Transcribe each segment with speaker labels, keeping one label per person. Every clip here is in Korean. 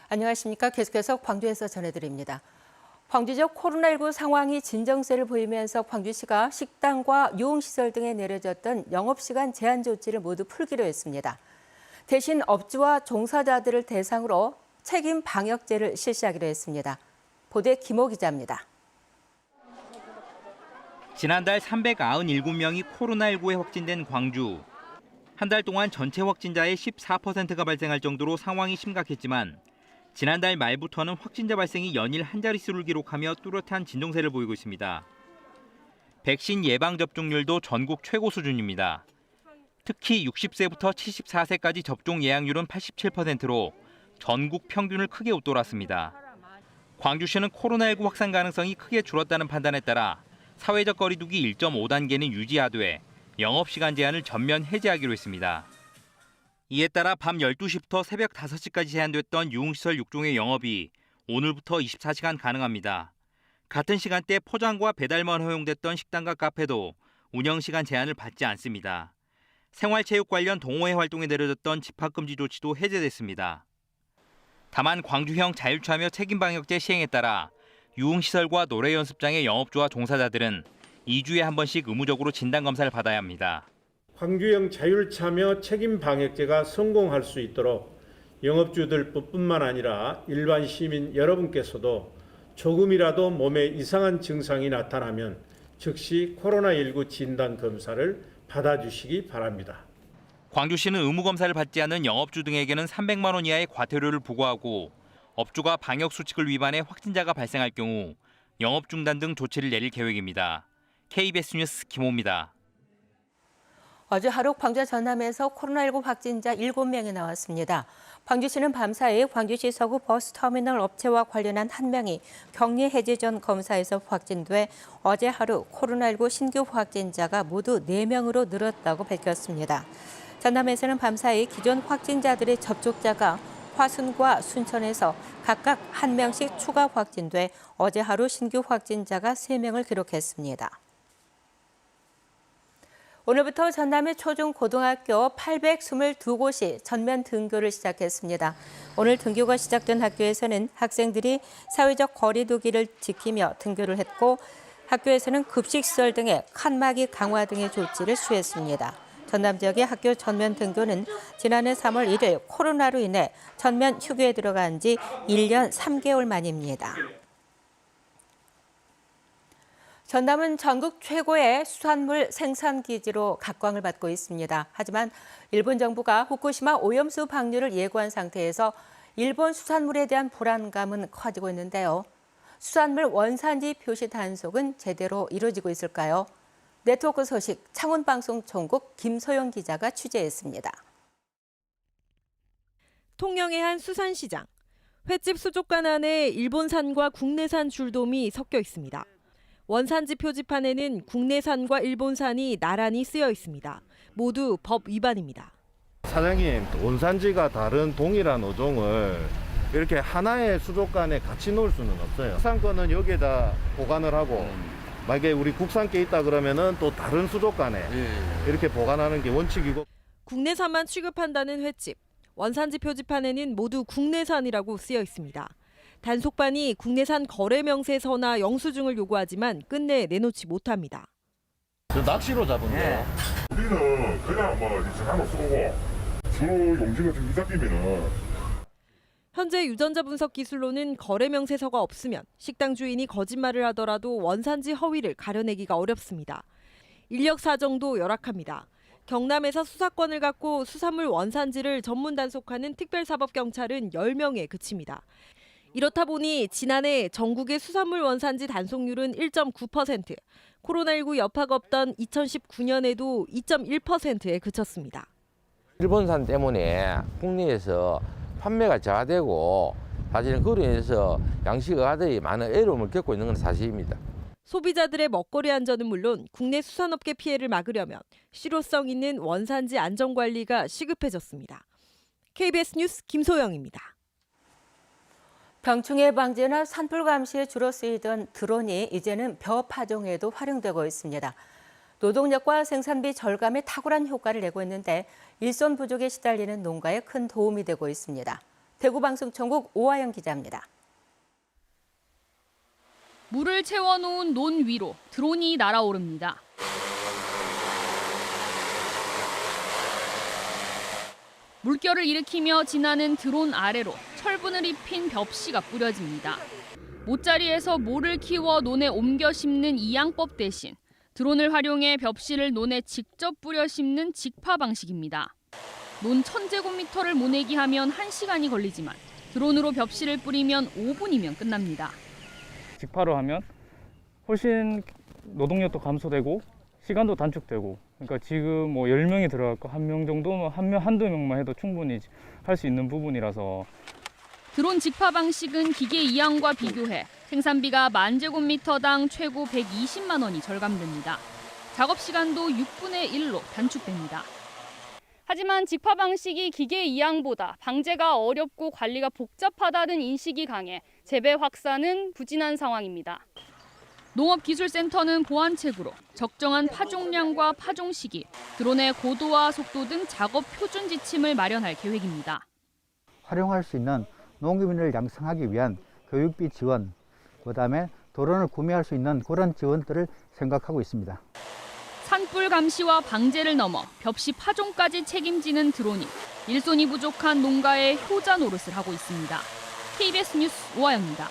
Speaker 1: 안녕하십니까. 계속해서 광주에서 전해드립니다. 광주 지역 코로나19 상황이 진정세를 보이면서 광주시가 식당과 유흥시설 등에 내려졌던 영업시간 제한 조치를 모두 풀기로 했습니다. 대신 업주와 종사자들을 대상으로 책임 방역제를 실시하기로 했습니다. 보도에 김호 기자입니다.
Speaker 2: 지난달 397명이 코로나19에 확진된 광주. 한 달 동안 전체 확진자의 14%가 발생할 정도로 상황이 심각했지만 지난달 말부터는 확진자 발생이 연일 한 자릿수를 기록하며 뚜렷한 진정세를 보이고 있습니다. 백신 예방 접종률도 전국 최고 수준입니다. 특히 60세부터 74세까지 접종 예약률은 87%로 전국 평균을 크게 웃돌았습니다. 광주시는 코로나19 확산 가능성이 크게 줄었다는 판단에 따라 사회적 거리두기 1.5단계는 유지하되 영업시간 제한을 전면 해제하기로 했습니다. 이에 따라 밤 12시부터 새벽 5시까지 제한됐던 유흥시설 6종의 영업이 오늘부터 24시간 가능합니다. 같은 시간대 포장과 배달만 허용됐던 식당과 카페도 운영시간 제한을 받지 않습니다. 생활체육 관련 동호회 활동에 내려졌던 집합금지 조치도 해제됐습니다. 다만 광주형 자율참여 책임방역제 시행에 따라 유흥시설과 노래연습장의 영업주와 종사자들은 2주에 한 번씩 의무적으로 진단검사를 받아야 합니다.
Speaker 3: 광주형 자율참여 책임방역제가 성공할 수 있도록 영업주들뿐만 아니라 일반 시민 여러분께서도 조금이라도 몸에 이상한 증상이 나타나면 즉시 코로나19 진단검사를 받아주시기 바랍니다.
Speaker 2: 광주시는 의무검사를 받지 않는 영업주 등에게는 300만 원 이하의 과태료를 부과하고 업주가 방역수칙을 위반해 확진자가 발생할 경우 영업 중단 등 조치를 내릴 계획입니다. KBS 뉴스 김호입니다.
Speaker 1: 어제 하루 광주 전남에서 코로나19 확진자 7명이 나왔습니다. 광주시는 밤사이 광주시 서구 버스터미널 업체와 관련한 한 명이 격리 해제 전 검사에서 확진돼 어제 하루 코로나19 신규 확진자가 모두 4명으로 늘었다고 밝혔습니다. 전남에서는 밤사이 기존 확진자들의 접촉자가 화순과 순천에서 각각 1명씩 추가 확진돼 어제 하루 신규 확진자가 3명을 기록했습니다. 오늘부터 전남의 초중 고등학교 822곳이 전면 등교를 시작했습니다. 오늘 등교가 시작된 학교에서는 학생들이 사회적 거리 두기를 지키며 등교를 했고 학교에서는 급식시설 등의 칸막이 강화 등의 조치를 취했습니다. 전남 지역의 학교 전면 등교는 지난해 3월 1일 코로나로 인해 전면 휴교에 들어간 지 1년 3개월 만입니다. 전남은 전국 최고의 수산물 생산 기지로 각광을 받고 있습니다. 하지만 일본 정부가 후쿠시마 오염수 방류를 예고한 상태에서 일본 수산물에 대한 불안감은 커지고 있는데요. 수산물 원산지 표시 단속은 제대로 이루어지고 있을까요? 네트워크 소식 창원방송총국 김소영 기자가 취재했습니다.
Speaker 4: 통영의 한 수산시장. 횟집 수족관 안에 일본산과 국내산 줄돔이 섞여 있습니다. 원산지 표지판에는 국내산과 일본산이 나란히 쓰여 있습니다. 모두 법 위반입니다.
Speaker 5: 사장님, 원산지가 다른 동일한 어종을 이렇게 하나의 수족관에 같이 놓을 수는 없어요. 국산 거는 여기에다 보관을 하고 만약에 우리 국산 게 있다 그러면은 또 다른 수족관에 이렇게 보관하는 게 원칙이고.
Speaker 4: 국내산만 취급한다는 횟집. 원산지 표지판에는 모두 국내산이라고 쓰여 있습니다. 단속반이 국내산 거래 명세서나 영수증을 요구하지만 끝내 내놓지 못합니다.
Speaker 5: 저 낚시로 잡은 거예요.
Speaker 6: 우리는 그냥 이상한 거 쓰고 서로 용기가 좀 이삭기면은.
Speaker 4: 현재 유전자 분석 기술로는 거래 명세서가 없으면 식당 주인이 거짓말을 하더라도 원산지 허위를 가려내기가 어렵습니다. 인력 사정도 열악합니다. 경남에서 수사권을 갖고 수산물 원산지를 전문 단속하는 특별사법경찰은 10명에 그칩니다. 이렇다 보니 지난해 전국의 수산물 원산지 단속률은 1.9%, 코로나19 여파가 없던 2019년에도 2.1%에 그쳤습니다.
Speaker 7: 일본산 때문에 국내에서 판매가 저하되고 사실은 그로 인해서 양식어가들이 많은 어려움을 겪고 있는 건 사실입니다.
Speaker 4: 소비자들의 먹거리 안전은 물론 국내 수산업계 피해를 막으려면 실효성 있는 원산지 안전관리가 시급해졌습니다. KBS 뉴스 김소영입니다.
Speaker 1: 병충해 방지나 산불 감시에 주로 쓰이던 드론이 이제는 벼 파종에도 활용되고 있습니다. 노동력과 생산비 절감에 탁월한 효과를 내고 있는데 일손 부족에 시달리는 농가에 큰 도움이 되고 있습니다. 대구방송총국 오하영 기자입니다.
Speaker 8: 물을 채워놓은 논 위로 드론이 날아오릅니다. 물결을 일으키며 지나는 드론 아래로 철분을 입힌 벽시가 뿌려집니다. 모짜리에서 모를 키워 논에 옮겨 심는 이양법 대신 드론을 활용해 벽시를 논에 직접 뿌려 심는 직파 방식입니다. 논 1000제곱미터를 모내기 하면 1시간이 걸리지만 드론으로 벽시를 뿌리면 5분이면 끝납니다.
Speaker 9: 직파로 하면 훨씬 노동력도 감소되고 시간도 단축되고, 그러니까 지금 뭐 10명이 들어갔고 1명 정도면 한두 명만 해도 충분히 할 수 있는 부분이라서.
Speaker 8: 드론 직파 방식은 기계 이양과 비교해 생산비가 10,000제곱미터당 최고 120만 원이 절감됩니다. 작업 시간도 6분의 1로 단축됩니다. 하지만 직파 방식이 기계 이양보다 방제가 어렵고 관리가 복잡하다는 인식이 강해 재배 확산은 부진한 상황입니다. 농업기술센터는 보완책으로 적정한 파종량과 파종 시기, 드론의 고도와 속도 등 작업 표준 지침을 마련할 계획입니다.
Speaker 10: 활용할 수 있는 농업인을 양성하기 위한 교육비 지원, 그다음에 드론을 구매할 수 있는 그런 지원들을 생각하고 있습니다.
Speaker 8: 산불 감시와 방제를 넘어 벽시 파종까지 책임지는 드론이 일손이 부족한 농가의 효자 노릇을 하고 있습니다. KBS 뉴스 오하영입니다.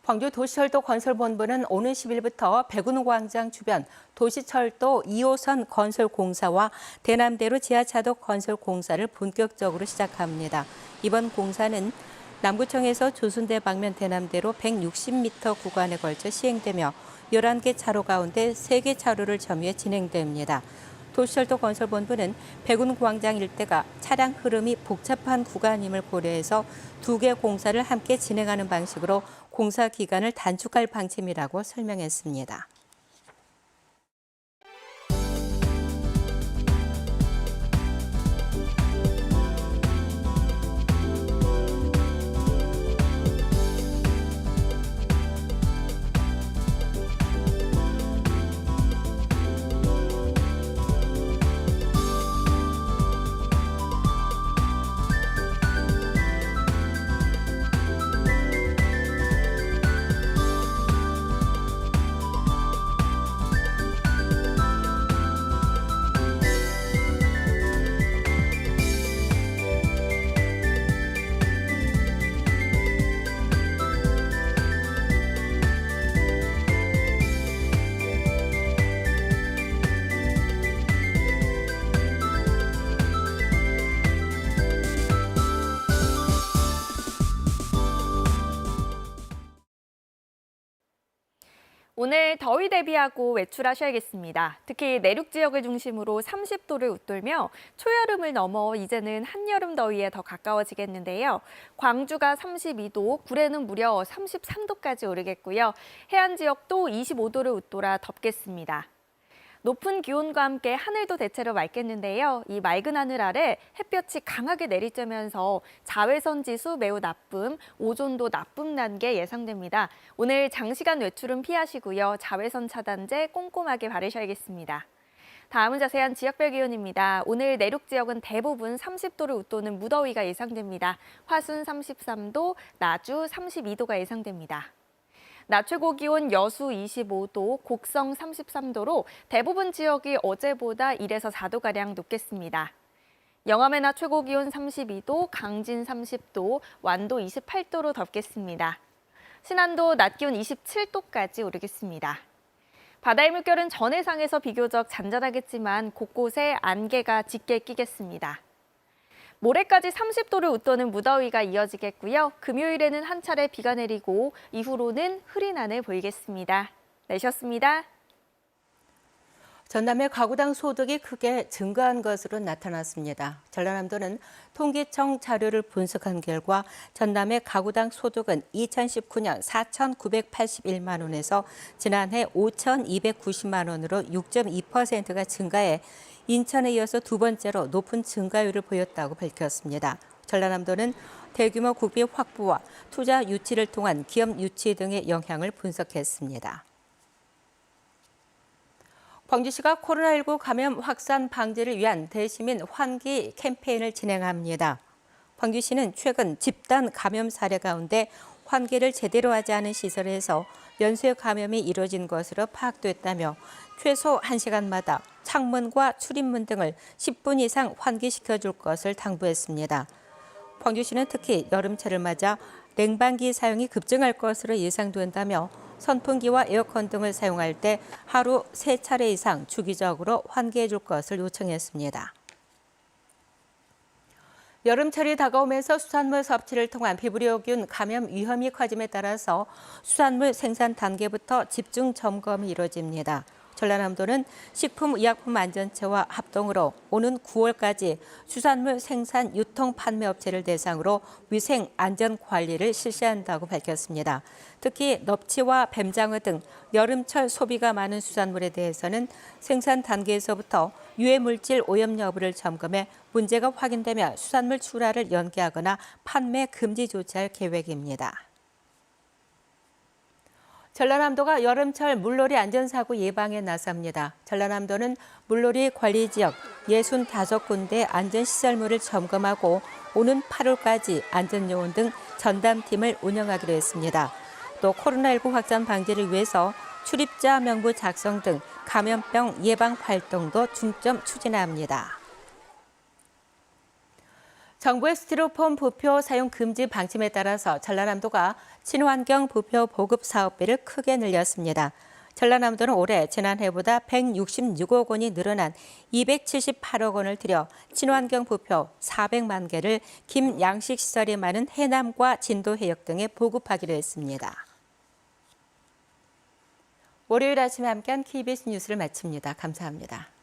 Speaker 1: 광주 도시철도 건설본부는 오는 10일부터 백운광장 주변 도시철도 2호선 건설 공사와 대남대로 지하차도 건설 공사를 본격적으로 시작합니다. 이번 공사는 남구청에서 조순대 방면 대남대로 160m 구간에 걸쳐 시행되며 11개 차로 가운데 3개 차로를 점유해 진행됩니다. 도시철도 건설본부는 백운광장 일대가 차량 흐름이 복잡한 구간임을 고려해서 2개 공사를 함께 진행하는 방식으로 공사 기간을 단축할 방침이라고 설명했습니다.
Speaker 11: 오늘 더위 대비하고 외출하셔야겠습니다. 특히 내륙 지역을 중심으로 30도를 웃돌며 초여름을 넘어 이제는 한여름 더위에 더 가까워지겠는데요. 광주가 32도, 구례는 무려 33도까지 오르겠고요. 해안 지역도 25도를 웃돌아 덥겠습니다. 높은 기온과 함께 하늘도 대체로 맑겠는데요. 이 맑은 하늘 아래 햇볕이 강하게 내리쬐면서 자외선 지수 매우 나쁨, 오존도 나쁨 단계 예상됩니다. 오늘 장시간 외출은 피하시고요. 자외선 차단제 꼼꼼하게 바르셔야겠습니다. 다음은 자세한 지역별 기온입니다. 오늘 내륙 지역은 대부분 30도를 웃도는 무더위가 예상됩니다. 화순 33도, 나주 32도가 예상됩니다. 낮 최고 기온 여수 25도, 곡성 33도로 대부분 지역이 어제보다 1에서 4도가량 높겠습니다. 영암의 낮 최고 기온 32도, 강진 30도, 완도 28도로 덥겠습니다. 신안도 낮 기온 27도까지 오르겠습니다. 바다의 물결은 전해상에서 비교적 잔잔하겠지만 곳곳에 안개가 짙게 끼겠습니다. 모레까지 30도를 웃도는 무더위가 이어지겠고요. 금요일에는 한 차례 비가 내리고 이후로는 흐린 하늘 보이겠습니다. 내셨습니다.
Speaker 1: 전남의 가구당 소득이 크게 증가한 것으로 나타났습니다. 전라남도는 통계청 자료를 분석한 결과 전남의 가구당 소득은 2019년 4,981만 원에서 지난해 5,290만 원으로 6.2%가 증가해 인천에 이어서 두 번째로 높은 증가율을 보였다고 밝혔습니다. 전라남도는 대규모 국비 확보와 투자 유치를 통한 기업 유치 등의 영향을 분석했습니다. 광주시가 코로나19 감염 확산 방지를 위한 대시민 환기 캠페인을 진행합니다. 광주시는 최근 집단 감염 사례 가운데 환기를 제대로 하지 않은 시설에서 연쇄 감염이 이뤄진 것으로 파악됐다며 최소 1시간마다 창문과 출입문 등을 10분 이상 환기시켜줄 것을 당부했습니다. 광주시는 특히 여름철을 맞아 냉방기 사용이 급증할 것으로 예상된다며 선풍기와 에어컨 등을 사용할 때 하루 3차례 이상 주기적으로 환기해 줄 것을 요청했습니다. 여름철이 다가오면서 수산물 섭취를 통한 피부류균 감염 위험이 커짐에 따라서 수산물 생산 단계부터 집중 점검이 이루어집니다. 전라남도는 식품의약품안전처와 합동으로 오는 9월까지 수산물 생산 유통 판매 업체를 대상으로 위생 안전 관리를 실시한다고 밝혔습니다. 특히 넙치와 뱀장어 등 여름철 소비가 많은 수산물에 대해서는 생산 단계에서부터 유해 물질 오염 여부를 점검해 문제가 확인되면 수산물 출하를 연기하거나 판매 금지 조치할 계획입니다. 전라남도가 여름철 물놀이 안전사고 예방에 나섭니다. 전라남도는 물놀이 관리지역 65군데 안전시설물을 점검하고 오는 8월까지 안전요원 등 전담팀을 운영하기로 했습니다. 또 코로나19 확산 방지를 위해서 출입자 명부 작성 등 감염병 예방 활동도 중점 추진합니다. 정부의 스티로폼 부표 사용 금지 방침에 따라서 전라남도가 친환경 부표 보급 사업비를 크게 늘렸습니다. 전라남도는 올해 지난해보다 166억 원이 늘어난 278억 원을 들여 친환경 부표 400만 개를 김양식 시설이 많은 해남과 진도 해역 등에 보급하기로 했습니다. 월요일 아침에 함께한 KBS 뉴스를 마칩니다. 감사합니다.